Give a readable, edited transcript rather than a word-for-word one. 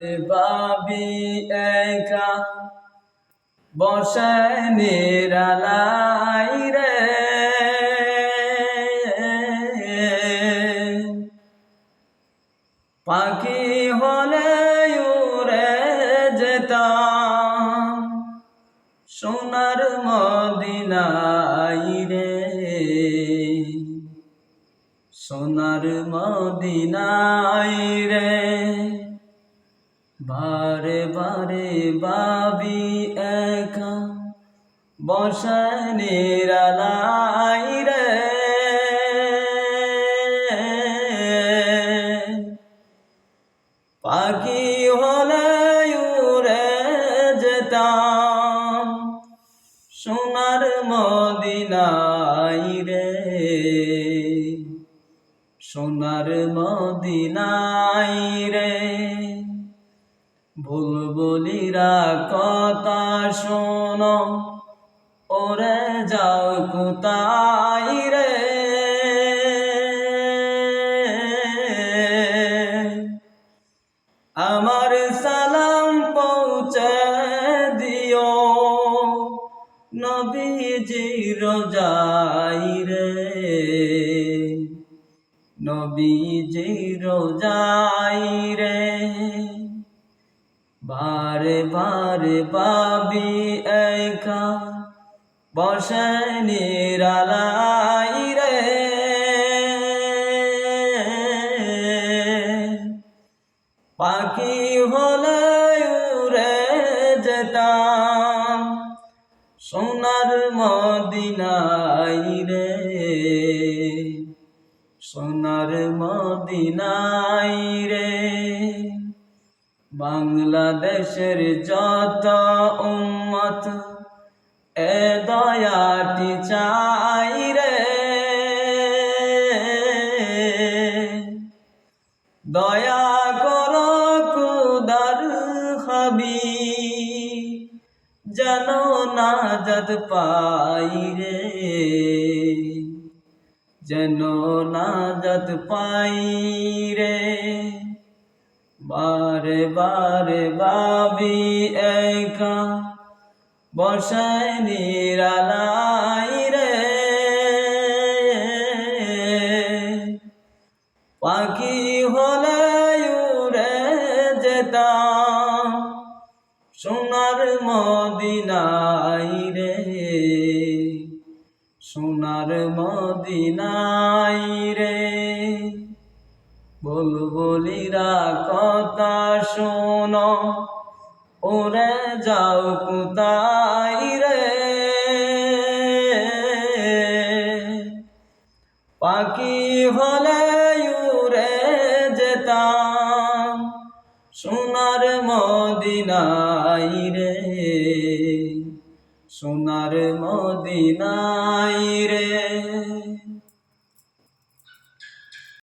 ভাবি একা বসে নিরালাই রে, পাখি হলে উড়ে যেতাম সোনার মদিনায় রে, সোনার মদিনায় রে। বারে বারে ভাবি একা বসে নিরালাই রে, পাখি হলে উড়ে যেতাম সোনার মদিনায় রে, সোনার মদিনায় রে। বুলবুলিরা কথা শোনো, ওরে যাও কোথায় রে, আমার সালাম পৌঁছে দিও নবীজির রোজায় রে, নবীজির রোজায় রে। বারে বারে ভাবি একা বসে নিরালাই রে, পাখি হলে উড়ে যেতাম সোনার মদিনায় রে, সোনার মদিনায় রে। বাংলাদেশের যত উম্মত এ দয়াটি চাই রে, দয়া করো খুদার হাবিব যেন নাজাত পাই রে, যেন নাজাত পাই রে। বারে বারে ভাবি একা বসে নিরালাই রে, পাখি হলে উড়ে যেতাম সোনার মদিনায় রে, সোনার মদিনায় রে। বুলবুলিরা কথা শোনো, ওরে যাও কোথায় রে, পাখি হলে উড়ে যেতাম সোনার মদিনায় রে, সোনার মদিনায় রে।